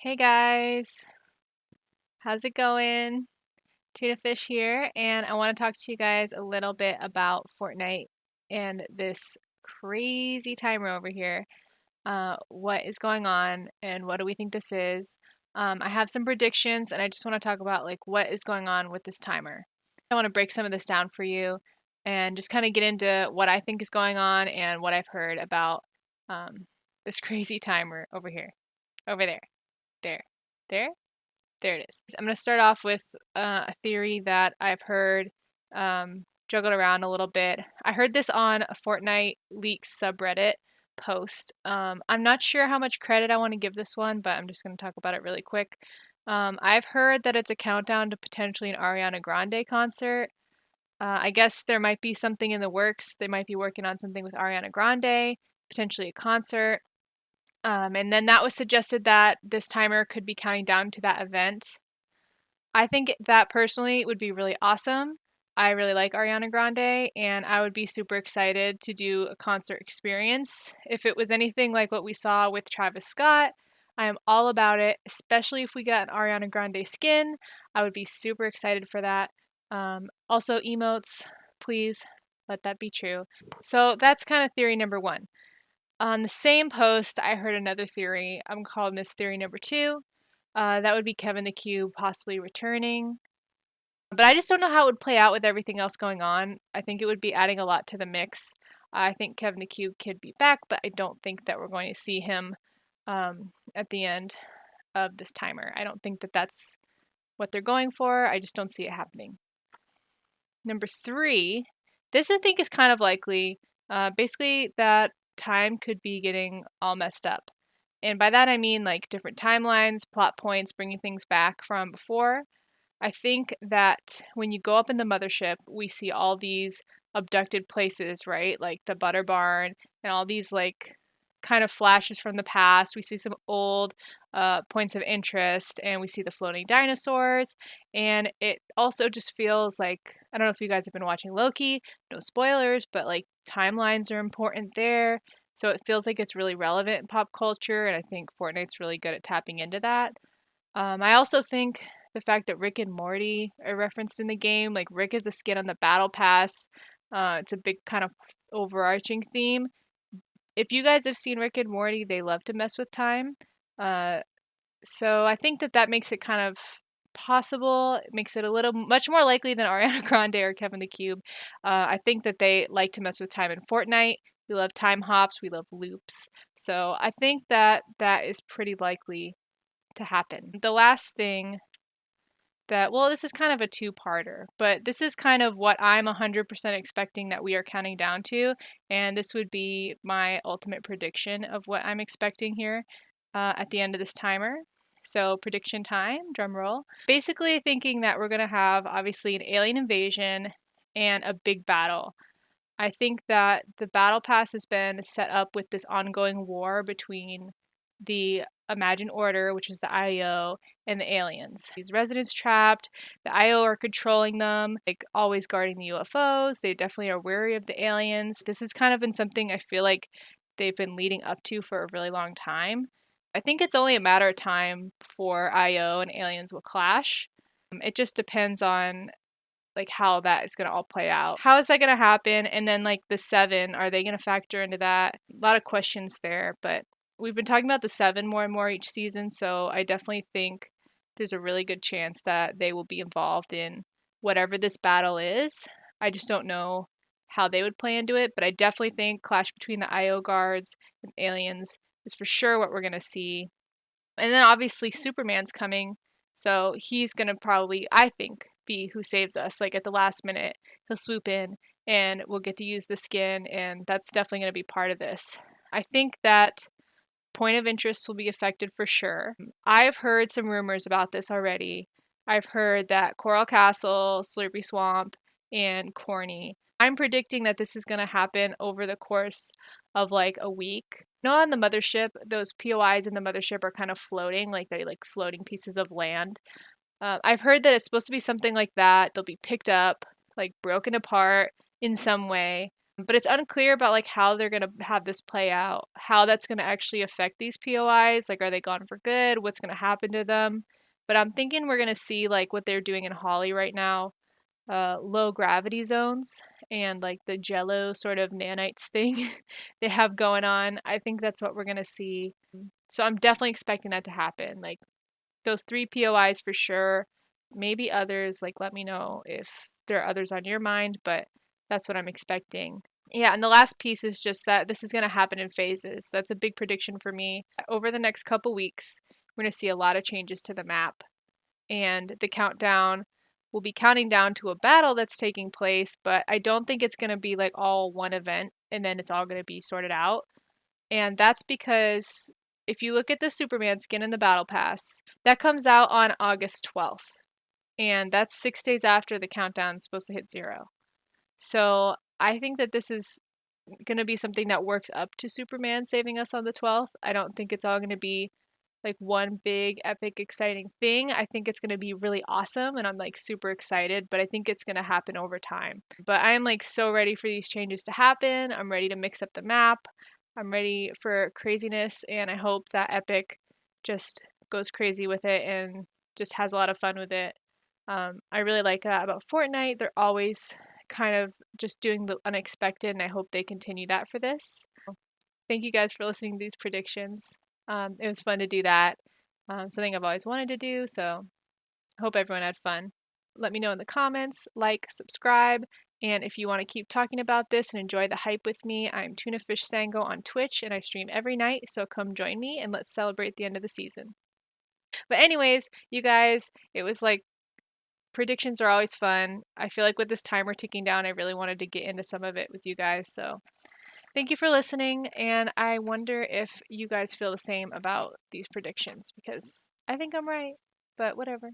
Hey guys, how's it going? Tunafish here, and I want to talk to you guys a little bit about Fortnite and this crazy timer over here. What is going on, and what do we think this is? I have some predictions, and I just want to talk about like what is going on with this timer. I want to break some of this down for you, and just kind of get into what I think is going on and what I've heard about this crazy timer over here, over there, there, there. There it is. I'm going to start off with a theory that I've heard juggled around a little bit. I heard this on a Fortnite leaks subreddit post. I'm not sure how much credit I want to give this one, but I'm just going to talk about it really quick. I've heard that it's a countdown to potentially an Ariana Grande concert. I guess there might be something in the works. They might be working on something with Ariana Grande, potentially a concert. And then that was suggested that this timer could be counting down to that event. I think that personally would be really awesome. I really like Ariana Grande, and I would be super excited to do a concert experience. If it was anything like what we saw with Travis Scott, I am all about it, especially if we got an Ariana Grande skin. I would be super excited for that. Also, emotes, please let that be true. So that's kind of theory number one. On the same post, I heard another theory. I'm calling this theory number two. That would be Kevin the Cube possibly returning. But I just don't know how it would play out with everything else going on. I think it would be adding a lot to the mix. I think Kevin the Cube could be back, but I don't think that we're going to see him at the end of this timer. I don't think that that's what they're going for. I just don't see it happening. Number three, this I think is kind of likely. Basically, that time could be getting all messed up. And by that I mean like different timelines, plot points, bringing things back from before. I think that when you go up in the mothership, we see all these abducted places, right? Like the Butter Barn and all these like kind of flashes from the past. We see some old points of interest and we see the floating dinosaurs. And it also just feels like, I don't know if you guys have been watching Loki, no spoilers, but like timelines are important there. So it feels like it's really relevant in pop culture. And I think Fortnite's really good at tapping into that. I also think the fact that Rick and Morty are referenced in the game, like Rick is a skin on the battle pass. It's a big kind of overarching theme. If you guys have seen Rick and Morty, they love to mess with time. Uh, so I think that that makes it kind of possible. It makes it a little much more likely than Ariana Grande or Kevin the Cube. I think that they like to mess with time in Fortnite. We love time hops. We love loops. So I think that that is pretty likely to happen. The last thing that, well, this is kind of a two-parter, but this is kind of what I'm 100% expecting that we are counting down to, and this would be my ultimate prediction of what I'm expecting here at the end of this timer. So, prediction time, drum roll. Basically, thinking that we're going to have obviously an alien invasion and a big battle. I think that the battle pass has been set up with this ongoing war between the Imagined Order, which is the IO, and the aliens. These residents trapped, the IO are controlling them, like always guarding the UFOs. They definitely are wary of the aliens. This has kind of been something I feel like they've been leading up to for a really long time. I think it's only a matter of time before IO and aliens will clash. It just depends on like how that is going to all play out. How is that going to happen? And then like the seven, are they going to factor into that? A lot of questions there, but we've been talking about the seven more and more each season, so I definitely think there's a really good chance that they will be involved in whatever this battle is. I just don't know how they would play into it, but I definitely think clash between the IO guards and aliens is for sure what we're going to see. And then obviously Superman's coming, so he's going to probably, I think, be who saves us. Like at the last minute, he'll swoop in and we'll get to use the skin, and that's definitely going to be part of this. I think that point of interest will be affected for sure. I've heard some rumors about this already. I've heard that Coral Castle, Slurpy Swamp, and Corny. I'm predicting that this is going to happen over the course of like a week. You know, on the mothership, those POIs in the mothership are kind of floating, like they like floating pieces of land. I've heard that it's supposed to be something like that. They'll be picked up, like broken apart in some way. But it's unclear about like how they're gonna have this play out, how that's gonna actually affect these POIs. Like, are they gone for good? What's gonna happen to them? But I'm thinking we're gonna see like what they're doing in Holly right now, low gravity zones and like the Jello sort of nanites thing they have going on. I think that's what we're gonna see. So I'm definitely expecting that to happen. Like those three POIs for sure. Maybe others. Like let me know if there are others on your mind, but that's what I'm expecting. Yeah, and the last piece is just that this is going to happen in phases. That's a big prediction for me. Over the next couple weeks, we're going to see a lot of changes to the map, and the countdown will be counting down to a battle that's taking place, but I don't think it's going to be like all one event and then it's all going to be sorted out. And that's because if you look at the Superman skin in the Battle Pass, that comes out on August 12th. And that's 6 days after the countdown's supposed to hit 0. So I think that this is going to be something that works up to Superman saving us on the 12th. I don't think it's all going to be like one big epic exciting thing. I think it's going to be really awesome and I'm like super excited, but I think it's going to happen over time. But I am like so ready for these changes to happen. I'm ready to mix up the map. I'm ready for craziness and I hope that Epic just goes crazy with it and just has a lot of fun with it. I really like that about Fortnite. They're always kind of just doing the unexpected and I hope they continue that for this. Thank you guys for listening to these predictions. It was fun to do that. Something I've always wanted to do, so I hope everyone had fun. Let me know in the comments, like, subscribe, and if you want to keep talking about this and enjoy the hype with me, I'm Tunafishsango on Twitch and I stream every night, so come join me and let's celebrate the end of the season. But anyways, you guys, it was like predictions are always fun. I feel like with this timer ticking down, I really wanted to get into some of it with you guys, so thank you for listening, and I wonder if you guys feel the same about these predictions because I think I'm right, but whatever.